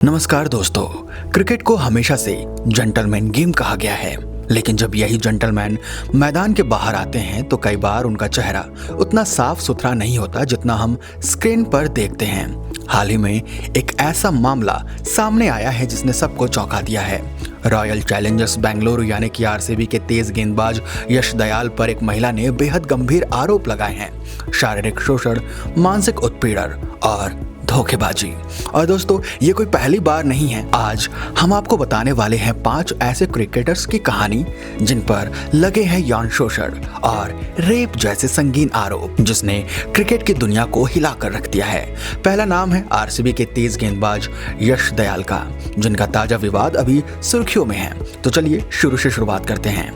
नमस्कार दोस्तों। क्रिकेट को हमेशा से जेंटलमैन गेम कहा गया है, लेकिन जब यही जेंटलमैन मैदान के बाहर आते हैं तो कई बार उनका चेहरा उतना साफ सुथरा नहीं होता जितना हम स्क्रीन पर देखते हैं। हाल ही में एक ऐसा मामला सामने आया है जिसने सबको चौंका दिया है। रॉयल चैलेंजर्स बेंगलुरु यानी कि आरसीबी के तेज गेंदबाज यश दयाल पर एक महिला ने बेहद गंभीर आरोप लगाए हैं। शारीरिक शोषण, मानसिक उत्पीड़न और धोखेबाजी। और दोस्तों, ये कोई पहली बार नहीं है। आज हम आपको बताने वाले हैं 5 ऐसे क्रिकेटर्स की कहानी जिन पर लगे हैं यौन शोषण और रेप जैसे संगीन आरोप, जिसने क्रिकेट की दुनिया को हिला कर रख दिया है। पहला नाम है आरसीबी के तेज गेंदबाज यश दयाल का, जिनका ताजा विवाद अभी सुर्खियों में है। तो चलिए शुरू से शुरुआत करते हैं।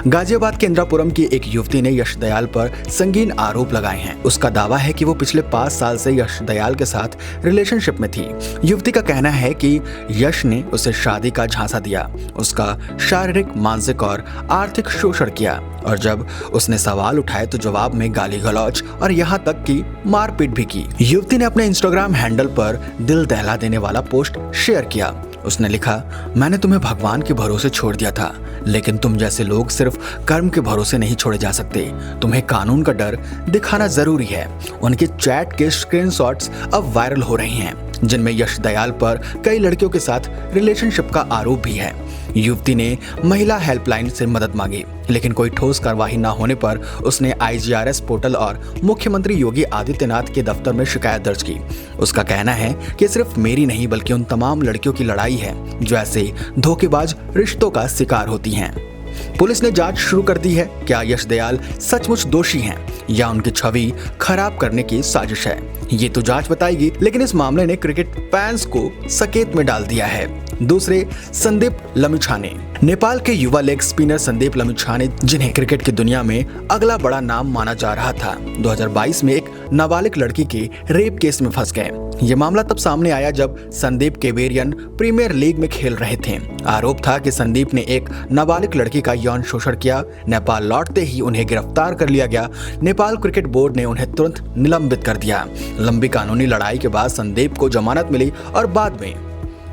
गाजियाबाद के इंद्रापुरम की एक युवती ने यश दयाल पर संगीन आरोप लगाए हैं। उसका दावा है कि वो पिछले 5 साल से यश दयाल के साथ रिलेशनशिप में थी। युवती का कहना है कि यश ने उसे शादी का झांसा दिया, उसका शारीरिक, मानसिक और आर्थिक शोषण किया, और जब उसने सवाल उठाए तो जवाब में गाली गलौज और यहाँ तक कि मारपीट भी की। युवती ने अपने इंस्टाग्राम हैंडल पर दिल दहला देने वाला पोस्ट शेयर किया। उसने लिखा, मैंने तुम्हें भगवान के भरोसे छोड़ दिया था, लेकिन तुम जैसे लोग सिर्फ कर्म के भरोसे नहीं छोड़े जा सकते। तुम्हें कानून का डर दिखाना जरूरी है। उनके चैट के स्क्रीनशॉट्स अब वायरल हो रहे हैं, जिनमें यश दयाल पर कई लड़कियों के साथ रिलेशनशिप का आरोप भी है। युवती ने महिला हेल्पलाइन से मदद मांगी, लेकिन कोई ठोस कार्रवाई न होने पर उसने आईजीआरएस पोर्टल और मुख्यमंत्री योगी आदित्यनाथ के दफ्तर में शिकायत दर्ज की। उसका कहना है कि सिर्फ मेरी नहीं बल्कि उन तमाम लड़कियों की लड़ाई है जो ऐसे धोखेबाज रिश्तों का शिकार होती हैं। पुलिस ने जांच शुरू कर दी है। क्या यश दयाल सचमुच दोषी हैं या उनकी छवि खराब करने की साजिश है, ये तो जांच बताएगी। लेकिन इस मामले ने क्रिकेट फैंस को सकेत में डाल दिया है। दूसरे, संदीप लमिछाने। नेपाल के युवा लेग स्पिनर संदीप लमिछाने, जिन्हें क्रिकेट की दुनिया में अगला बड़ा नाम माना जा रहा था, 2022 में एक नाबालिग लड़की के रेप केस में फंस गए। ये मामला तब सामने आया जब संदीप केवेरियन प्रीमियर लीग में खेल रहे थे। आरोप था कि संदीप ने एक नाबालिग लड़की का यौन शोषण किया। नेपाल लौटते ही उन्हें गिरफ्तार कर लिया गया। नेपाल क्रिकेट बोर्ड ने उन्हें तुरंत निलंबित कर दिया। लंबी कानूनी लड़ाई के बाद संदीप को जमानत मिली और बाद में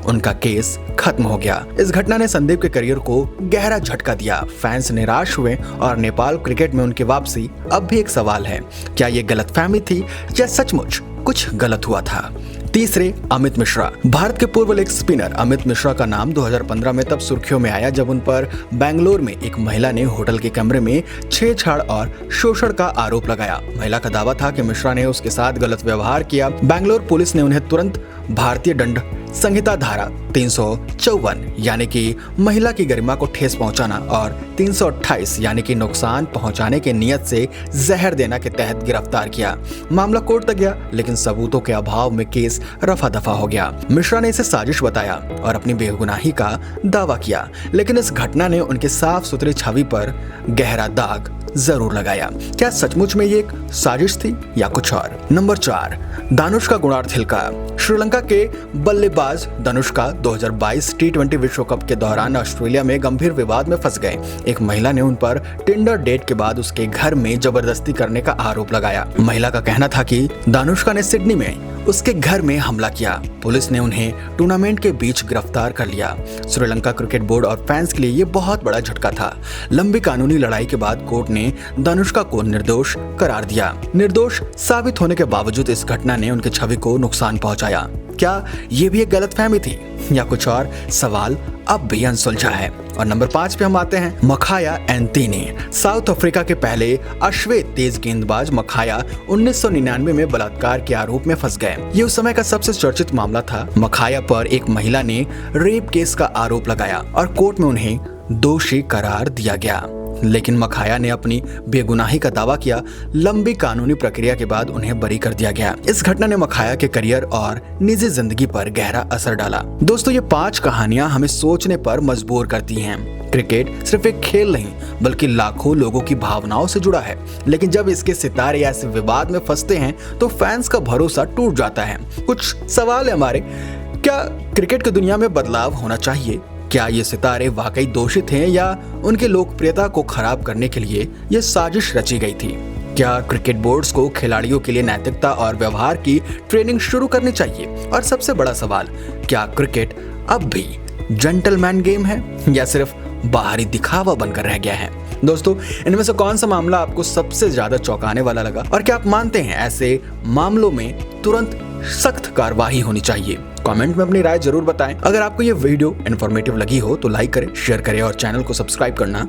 उनका केस खत्म हो गया। इस घटना ने संदीप के करियर को गहरा झटका दिया। फैंस निराश हुए और नेपाल क्रिकेट में उनकी वापसी अब भी एक सवाल है, क्या ये गलतफहमी थी या सचमुच कुछ गलत हुआ था। तीसरे, अमित मिश्रा। भारत के पूर्व लेग स्पिनर अमित मिश्रा का नाम 2015 में तब सुर्खियों में आया जब उन पर बेंगलोर में एक महिला ने होटल के कमरे में छेड़छाड़ और शोषण का आरोप लगाया। महिला का दावा था कि मिश्रा ने उसके साथ गलत व्यवहार किया। बेंगलोर पुलिस ने उन्हें तुरंत भारतीय दंड संहिता धारा 354 यानी कि महिला की गरिमा को ठेस पहुंचाना और 328 यानी कि नुकसान पहुंचाने के नियत से जहर देना के तहत गिरफ्तार किया। मामला कोर्ट तक गया, लेकिन सबूतों के अभाव में केस रफा दफा हो गया। मिश्रा ने इसे साजिश बताया और अपनी बेगुनाही का दावा किया, लेकिन इस घटना ने उनके साफ सुथरी छवि पर गहरा दाग जरूर लगाया। क्या सचमुच में ये एक साजिश थी या कुछ और। नंबर 4, दानुष्का गुणार्थिलका। श्रीलंका के बल्लेबाज दानुष्का 2022 टी20 विश्व कप के दौरान ऑस्ट्रेलिया में गंभीर विवाद में फंस गए। एक महिला ने उन पर टिंडर डेट के बाद उसके घर में जबरदस्ती करने का आरोप लगाया। महिला का कहना था कि दानुष्का ने सिडनी में उसके घर में हमला किया। पुलिस ने उन्हें टूर्नामेंट के बीच गिरफ्तार कर लिया। श्रीलंका क्रिकेट बोर्ड और फैंस के लिए ये बहुत बड़ा झटका था। लंबी कानूनी लड़ाई के बाद कोर्ट ने दानुष्का को निर्दोष करार दिया। निर्दोष साबित होने के बावजूद इस घटना ने उनकी छवि को नुकसान पहुंचाया। क्या ये भी एक गलतफहमी थी या कुछ और, सवाल अब भी अनसुलझा है। और नंबर 5 पे हम आते हैं, मखाया एंथनी। साउथ अफ्रीका के पहले अश्वेत तेज गेंदबाज मखाया 1999 में बलात्कार के आरोप में फंस गए। ये उस समय का सबसे चर्चित मामला था। मखाया पर एक महिला ने रेप केस का आरोप लगाया और कोर्ट में उन्हें दोषी करार दिया गया, लेकिन मखाया ने अपनी बेगुनाही का दावा किया। लंबी कानूनी प्रक्रिया के बाद उन्हें बरी कर दिया गया। इस घटना ने मखाया के करियर और निजी जिंदगी पर गहरा असर डाला। दोस्तों, ये 5 कहानियां हमें सोचने पर मजबूर करती हैं। क्रिकेट सिर्फ एक खेल नहीं बल्कि लाखों लोगों की भावनाओं से जुड़ा है, लेकिन जब इसके सितारे ऐसे विवाद में फंसते हैं तो फैंस का भरोसा टूट जाता है। कुछ सवाल है हमारे, क्या क्रिकेट की दुनिया में बदलाव होना चाहिए? क्या ये सितारे वाकई दोषी थे या उनकी लोकप्रियता को खराब करने के लिए ये साजिश रची गई थी? क्या क्रिकेट बोर्ड्स को खिलाड़ियों के लिए नैतिकता और व्यवहार की ट्रेनिंग शुरू करनी चाहिए? और सबसे बड़ा सवाल, क्या क्रिकेट अब भी जेंटलमैन गेम है या सिर्फ बाहरी दिखावा बनकर रह गया है? दोस्तों, इनमें से कौन सा मामला आपको सबसे ज्यादा चौंकाने वाला लगा और क्या आप मानते हैं ऐसे मामलों में तुरंत सख्त कार्रवाई होनी चाहिए? कमेंट में अपनी राय जरूर बताएं। अगर आपको ये वीडियो इन्फॉर्मेटिव लगी हो तो लाइक करें, शेयर करें और चैनल को सब्सक्राइब करना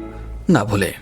ना भूलें।